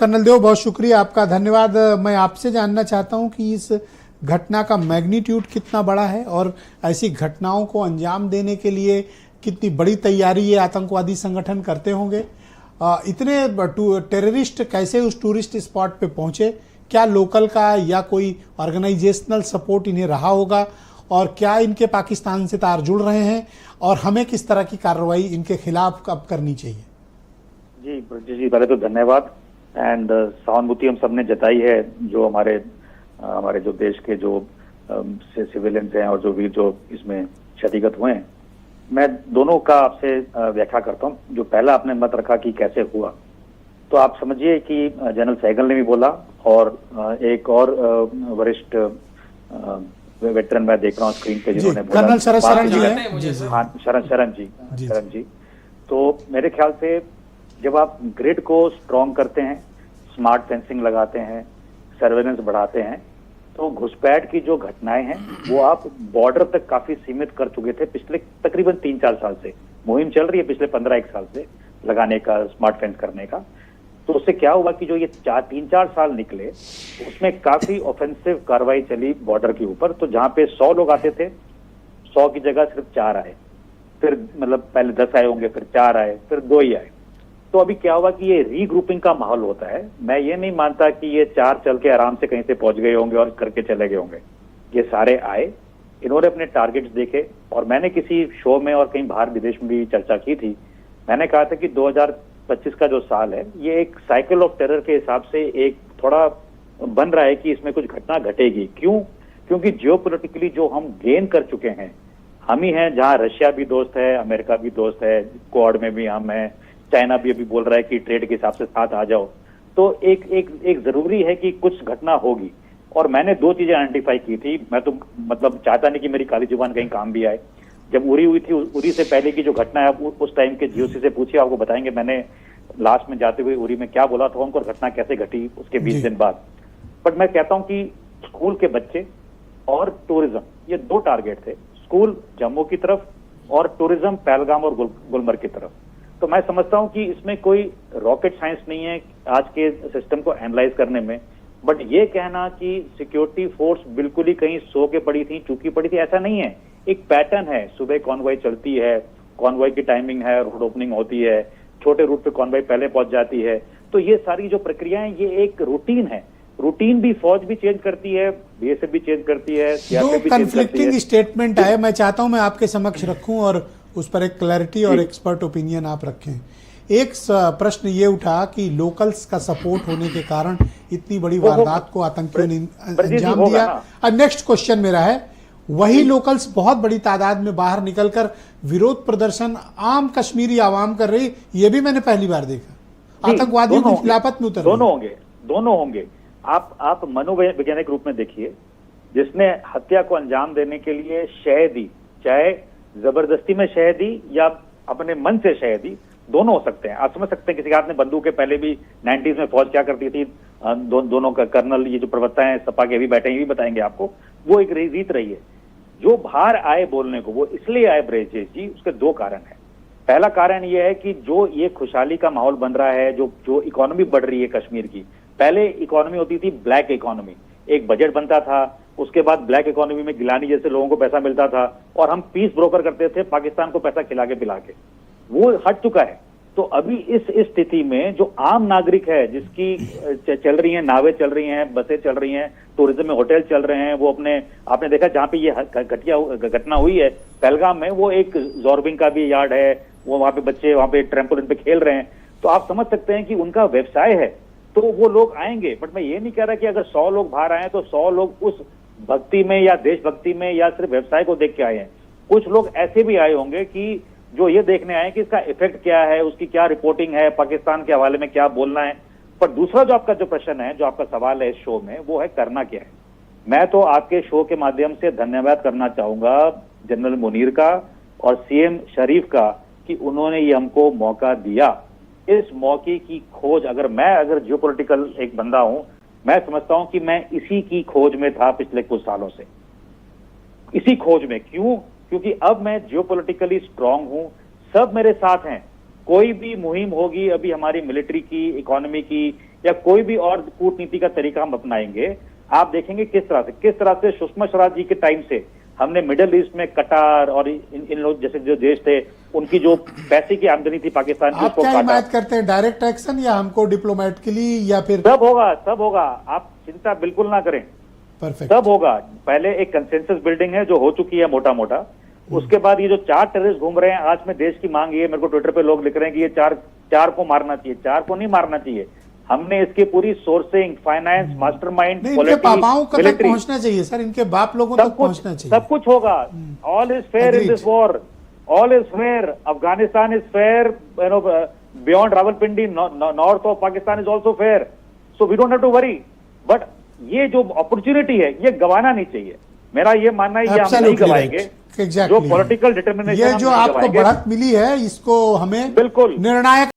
Colonel देव, बहुत शुक्रिया आपका, धन्यवाद। मैं आपसे जानना चाहता हूं कि इस घटना का मैग्नीट्यूड कितना बड़ा है और ऐसी घटनाओं को अंजाम देने के लिए कितनी बड़ी तैयारी ये आतंकवादी संगठन करते होंगे। इतने टेररिस्ट कैसे उस टूरिस्ट स्पॉट पे पहुंचे? क्या लोकल का या कोई ऑर्गेनाइजेशनल सपोर्ट इन्हें रहा होगा और क्या इनके पाकिस्तान से तार जुड़ रहे हैं और हमें किस तरह की कार्रवाई इनके खिलाफ अब करनी चाहिए? जी ब्रजेश जी, पहले तो धन्यवाद एंड सहानुभूति हम सबने जताई है जो हमारे जो देश के जो सिविलियंस हैं और जो वीर जो इसमें क्षतिगत हुए हैं। मैं दोनों का आपसे व्याख्या करता हूँ। जो पहला आपने मत रखा कि कैसे हुआ, तो आप समझिए कि जनरल सहगल ने भी बोला और एक और वरिष्ठ वेटरन मैं देख रहा हूँ स्क्रीन पे जिन्होंने बोला, कर्नल शरण जी। तो मेरे ख्याल से जब आप ग्रिड को स्ट्रॉन्ग करते हैं, स्मार्ट फेंसिंग लगाते हैं, सर्वेलेंस बढ़ाते हैं, तो घुसपैठ की जो घटनाएं हैं वो आप बॉर्डर तक काफी सीमित कर चुके थे। पिछले तकरीबन 3-4 साल से मुहिम चल रही है, पिछले 15-1 साल से लगाने का, स्मार्ट फेंस करने का। तो उससे क्या हुआ कि जो ये 3-4 साल निकले उसमें काफी ऑफेंसिव कार्रवाई चली बॉर्डर के ऊपर। तो जहां पे 100 लोग आते थे, 100 की जगह सिर्फ 4 आए, फिर मतलब पहले 10 आए होंगे, फिर 4 आए, फिर 2 ही आए। तो अभी क्या हुआ कि ये रीग्रुपिंग का माहौल होता है। मैं ये नहीं मानता कि ये 4 चल के आराम से कहीं से पहुंच गए होंगे और करके चले गए होंगे। ये सारे आए, इन्होंने अपने टारगेट्स देखे और मैंने किसी शो में और कहीं बाहर विदेश में भी चर्चा की थी। मैंने कहा था कि 2025 का जो साल है ये एक साइकिल ऑफ टेरर के हिसाब से एक थोड़ा बन रहा है कि इसमें कुछ घटना घटेगी। क्यों? क्योंकि जियोपॉलिटिकली जो हम गेन कर चुके हैं, हम ही हैं। जहां रशिया भी दोस्त है, अमेरिका भी दोस्त है, क्वाड में भी हम हैं, चाइना भी अभी बोल रहा है कि ट्रेड के हिसाब से साथ आ जाओ। तो एक जरूरी है कि कुछ घटना होगी। और मैंने 2 चीजें आइडेंटिफाई की थी। मैं तो मतलब चाहता नहीं कि मेरी काली जुबान कहीं काम भी आए। जब उरी हुई थी, उरी से पहले की जो घटना है उस टाइम के जीओसी से पूछिए, आपको बताएंगे मैंने लास्ट में जाते हुए उरी में क्या बोला था उनको, घटना कैसे घटी उसके 20 दिन बाद। बट मैं कहता हूं कि स्कूल के बच्चे और टूरिज्म, ये 2 टारगेट थे। स्कूल जम्मू की तरफ और टूरिज्म पहलगाम और गुलमर्ग की तरफ। तो मैं समझता हूं कि इसमें कोई रॉकेट साइंस नहीं है आज के सिस्टम को एनालाइज करने में। बट ये कहना कि सिक्योरिटी फोर्स बिल्कुल ही कहीं सो के पड़ी थी, चूकी पड़ी थी, ऐसा नहीं है। एक पैटर्न है, सुबह कॉन्वॉय चलती है, कॉन्वॉय की टाइमिंग है, रोड ओपनिंग होती है, छोटे रूट पे कॉन्वॉय पहले पहुंच जाती है। तो ये सारी जो प्रक्रियाएं, ये एक रूटीन है। रूटीन भी फौज भी चेंज करती है, बीएसएफ भी चेंज करती है, सीआरपीएफ भी चेंज करती है। कन्फ्लिक्टिंग स्टेटमेंट आए, मैं चाहता हूं मैं आपके समक्ष रखूं और उस पर एक क्लैरिटी और एक्सपर्ट ओपिनियन आप रखें। एक प्रश्न ये उठा कि लोकल्स का सपोर्ट होने के कारण इतनी बड़ी वारदात को आतंकियों ने अंजाम दिया। अब नेक्स्ट क्वेश्चन मेरा है, वही लोकल्स बहुत बड़ी तादाद में बाहर निकलकर विरोध प्रदर्शन आम कश्मीरी आवाम कर रही, ये भी मैंने पहली बार देखा। आतंकवादियों की खिलाफत में उतर दोनों होंगे। आप मनोवैज्ञानिक रूप में देखिए, जिसने हत्या को अंजाम देने के लिए शह दी, चाहे जबरदस्ती में शह दी या अपने मन से शह दी, दोनों हो सकते हैं। आप समझ सकते हैं किसी के हाथ में बंदूक के पहले भी 90s में फौज क्या करती थी। दोनों का कर्नल, ये जो प्रवक्ता है सपा के भी बैठे हैं, ये भी बताएंगे आपको। वो एक रीत रही है। जो बाहर आए बोलने को, वो इसलिए आए ब्रजेश जी, उसके 2 कारण है। पहला कारण ये है कि जो ये खुशहाली का माहौल बन रहा है, जो इकोनॉमी बढ़ रही है कश्मीर की। पहले इकोनॉमी होती थी ब्लैक इकोनॉमी, एक बजट बनता था, उसके बाद ब्लैक इकोनॉमी में गिलानी जैसे लोगों को पैसा मिलता था और हम पीस ब्रोकर करते थे पाकिस्तान को पैसा खिला के पिला के। वो हट चुका है। तो अभी इस स्थिति में जो आम नागरिक है, जिसकी चल रही हैं नावें, चल रही हैं बसें, चल रही हैं टूरिज्म में होटल चल रहे हैं, वो अपने आपने देखा जहां पे ये घटना हुई है पहलगाम में, वो एक जॉर्बिंग का भी यार्ड है, वो वहां पे बच्चे वहां पे ट्रैम्पोलिन पे खेल रहे हैं। तो आप समझ सकते हैं कि उनका व्यवसाय है, तो वो लोग आएंगे। बट मैं ये नहीं कह रहा कि अगर 100 लोग बाहर आए तो 100 लोग उस भक्ति में या देशभक्ति में या सिर्फ व्यवसाय को देख के आए हैं। कुछ लोग ऐसे भी आए होंगे कि जो ये देखने आए कि इसका इफेक्ट क्या है, उसकी क्या रिपोर्टिंग है, पाकिस्तान के हवाले में क्या बोलना है। पर दूसरा जो आपका जो प्रश्न है, जो आपका सवाल है इस शो में, वो है करना क्या है। मैं तो आपके शो के माध्यम से धन्यवाद करना चाहूंगा जनरल मुनीर का और सीएम शरीफ का कि उन्होंने ये हमको मौका दिया। इस मौके की खोज, अगर जियोपॉलिटिकल एक बंदा हूं, मैं समझता हूं कि मैं इसी की खोज में था पिछले कुछ सालों से, इसी खोज में। क्यों? क्योंकि अब मैं जियोपॉलिटिकली स्ट्रांग हूं, सब मेरे साथ हैं। कोई भी मुहिम होगी, अभी हमारी मिलिट्री की, इकोनॉमी की या कोई भी और कूटनीति का तरीका हम अपनाएंगे, आप देखेंगे किस तरह से सुषमा स्वराज जी के टाइम से हमने मिडिल ईस्ट में कटार और इन लोग जैसे जो देश थे उनकी जो पैसे की आमदनी थी पाकिस्तान की, आप क्या हिमायत करते हैं, डायरेक्ट एक्शन या हमको डिप्लोमेटिकली या फिर? सब होगा, आप चिंता बिल्कुल ना करें, परफेक्ट, सब होगा। पहले एक कंसेंसस बिल्डिंग है जो हो चुकी है मोटा मोटा, उसके बाद ये जो 4 टेररिस्ट घूम रहे हैं, आज में देश की मांग ये, मेरे को ट्विटर पे लोग लिख रहे हैं कि ये चार को मारना चाहिए, 4 को नहीं मारना चाहिए। हमने इसकी पूरी सोर्सिंग, फाइनेंस, मास्टरमाइंड, इनके पापाओं तक पहुंचना चाहिए सर, इनके बाप लोगों तक पहुंचना चाहिए, सब कुछ होगा। All is fair in this war, all is fair, Afghanistan is fair, beyond Rawalpindi, north of Pakistan is also fair, so we don't have to worry. But ये जो अपॉर्चुनिटी है ये गंवाना नहीं चाहिए, मेरा ये मानना है कि हम नहीं गवाएंगे। Exactly. जो पॉलिटिकल डिटर्मिनेशन ये जो आपको बढ़त मिली है इसको हमें बिल्कुल निर्णायक